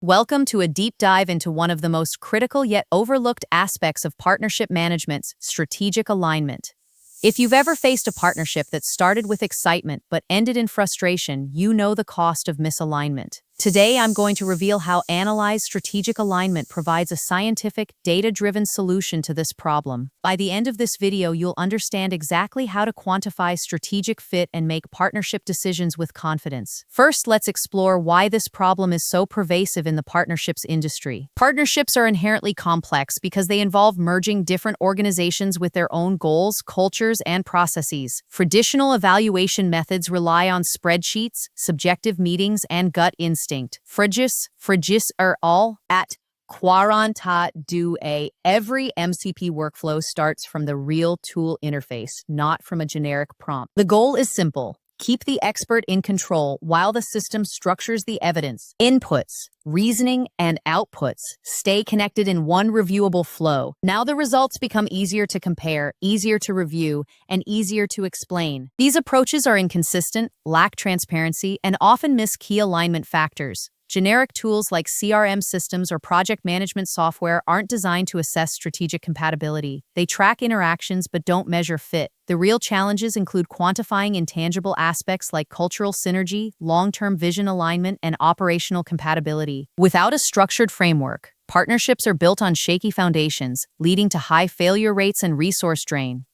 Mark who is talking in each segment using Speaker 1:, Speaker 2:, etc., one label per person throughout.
Speaker 1: Welcome to a deep dive into one of the most critical yet overlooked aspects of partnership management's strategic alignment. If you've ever faced a partnership that started with excitement but ended in frustration, you know the cost of misalignment. Today, I'm going to reveal how AnalyzeStrategicAlignment provides a scientific, data-driven solution to this problem. By the end of this video, you'll understand exactly how to quantify strategic fit and make partnership decisions with confidence. First, let's explore why this problem is so pervasive in the partnerships industry. Partnerships are inherently complex because they involve merging different organizations with their own goals, cultures, and processes. Traditional evaluation methods rely on spreadsheets, subjective meetings, and gut instincts. Frigis are all at quarantadue.ai. Every MCP workflow starts from the real tool interface, not from a generic prompt. The goal is simple. Keep the expert in control while the system structures the evidence. Inputs, reasoning, and outputs stay connected in one reviewable flow. Now the results become easier to compare, easier to review, and easier to explain. These approaches are inconsistent, lack transparency, and often miss key alignment factors. Generic tools like CRM systems or project management software aren't designed to assess strategic compatibility. They track interactions but don't measure fit. The real challenges include quantifying intangible aspects like cultural synergy, long-term vision alignment, and operational compatibility. Without a structured framework, partnerships are built on shaky foundations, leading to high failure rates and resource drain.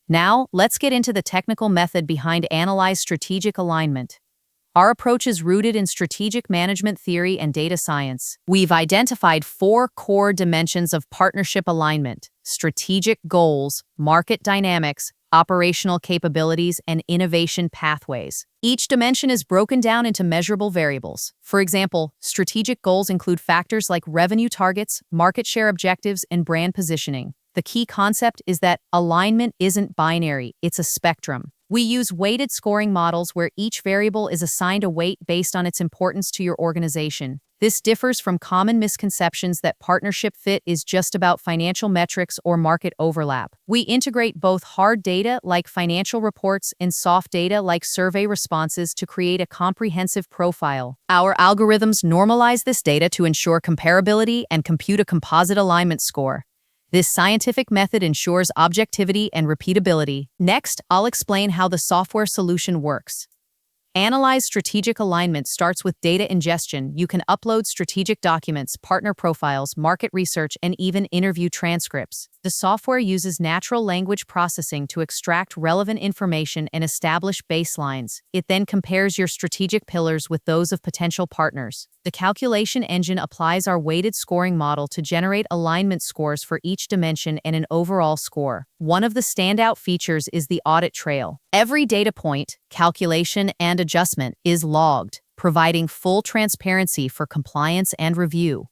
Speaker 1: Now, let's get into the technical method behind AnalyzeStrategicAlignment. Our approach is rooted in strategic management theory and data science. We've identified 4 core dimensions of partnership alignment: strategic goals, market dynamics, operational capabilities, and innovation pathways. Each dimension is broken down into measurable variables. For example, strategic goals include factors like revenue targets, market share objectives, and brand positioning. The key concept is that alignment isn't binary, it's a spectrum. We use weighted scoring models where each variable is assigned a weight based on its importance to your organization. This differs from common misconceptions that partnership fit is just about financial metrics or market overlap. We integrate both hard data like financial reports and soft data like survey responses to create a comprehensive profile. Our algorithms normalize this data to ensure comparability and compute a composite alignment score. This scientific method ensures objectivity and repeatability. Next, I'll explain how the software solution works. AnalyzeStrategicAlignment starts with data ingestion. You can upload strategic documents, partner profiles, market research, and even interview transcripts. The software uses natural language processing to extract relevant information and establish baselines. It then compares your strategic pillars with those of potential partners. The calculation engine applies our weighted scoring model to generate alignment scores for each dimension and an overall score. One of the standout features is the audit trail. Every data point, calculation, and adjustment is logged, providing full transparency for compliance and review.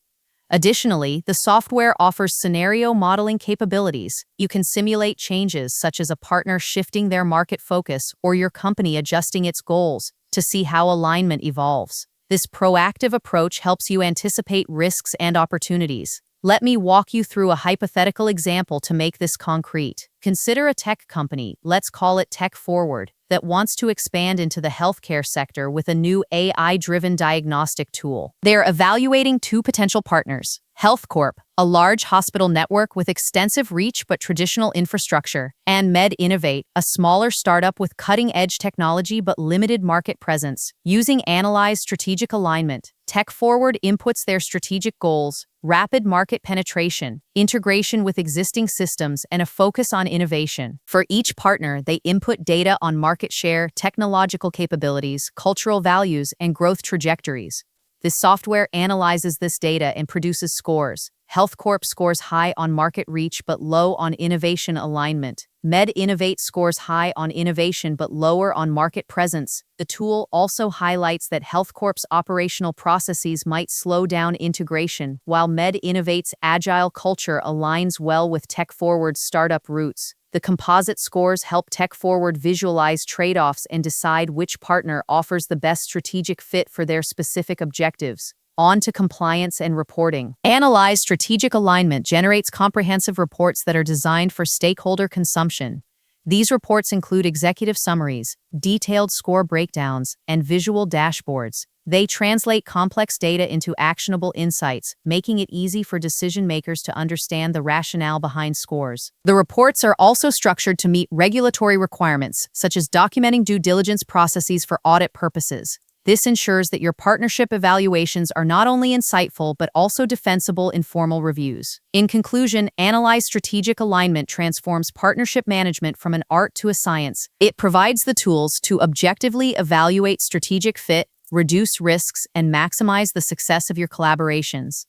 Speaker 1: Additionally, the software offers scenario modeling capabilities. You can simulate changes such as a partner shifting their market focus or your company adjusting its goals to see how alignment evolves. This proactive approach helps you anticipate risks and opportunities. Let me walk you through a hypothetical example to make this concrete. Consider a tech company, let's call it Tech Forward, that wants to expand into the healthcare sector with a new AI-driven diagnostic tool. They're evaluating 2 potential partners: HealthCorp, a large hospital network with extensive reach but traditional infrastructure, and MedInnovate, a smaller startup with cutting-edge technology but limited market presence. Using AnalyzeStrategicAlignment, Tech Forward inputs their strategic goals, rapid market penetration, integration with existing systems, and a focus on innovation. For each partner, they input data on market share, technological capabilities, cultural values, and growth trajectories. This software analyzes this data and produces scores. HealthCorp scores high on market reach but low on innovation alignment. MedInnovate scores high on innovation but lower on market presence. The tool also highlights that HealthCorp's operational processes might slow down integration, while MedInnovate's agile culture aligns well with Tech Forward's startup roots. The composite scores help Tech Forward visualize trade-offs and decide which partner offers the best strategic fit for their specific objectives. On to compliance and reporting. AnalyzeStrategicAlignment generates comprehensive reports that are designed for stakeholder consumption. These reports include executive summaries, detailed score breakdowns, and visual dashboards. They translate complex data into actionable insights, making it easy for decision makers to understand the rationale behind scores. The reports are also structured to meet regulatory requirements, such as documenting due diligence processes for audit purposes. This ensures that your partnership evaluations are not only insightful but also defensible in formal reviews. In conclusion, Analyze Strategic Alignment transforms partnership management from an art to a science. It provides the tools to objectively evaluate strategic fit, reduce risks, and maximize the success of your collaborations.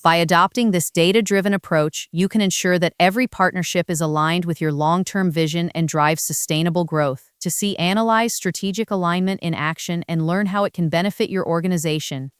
Speaker 1: By adopting this data-driven approach, you can ensure that every partnership is aligned with your long-term vision and drives sustainable growth. To see Analyze Strategic Alignment in action and learn how it can benefit your organization,